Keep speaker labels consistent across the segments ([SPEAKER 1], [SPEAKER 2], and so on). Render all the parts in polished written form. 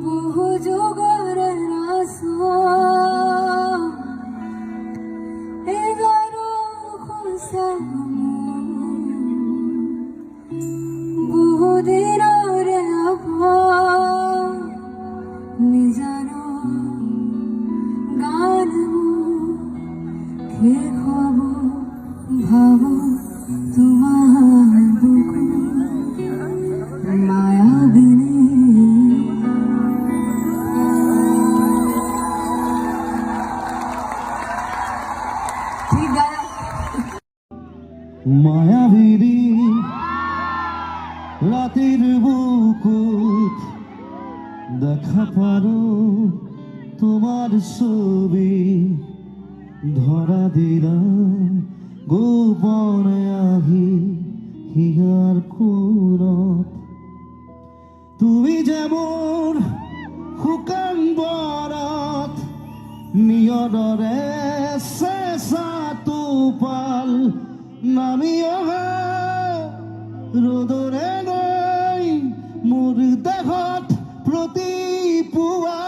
[SPEAKER 1] বহু যুগের রাসূল এগারো খুশাম বহুদিনের আভার নিজানো গান কে খবর ভাবো তোমার বুকু মায়াবিনী
[SPEAKER 2] মায়াবিনী রাতের বুকুত দেখা পারো তোমার ছবি ধরা দিলাম গোপনে আহি হিয়ার কোনত তুমি যেমন শুকান বৰত নিয়দৰে চেঁচা টোপাল নামি অহা ৰ'দৰে গৈ মোৰ দেহত প্ৰতিপুৱা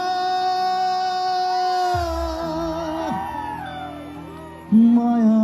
[SPEAKER 2] মায়া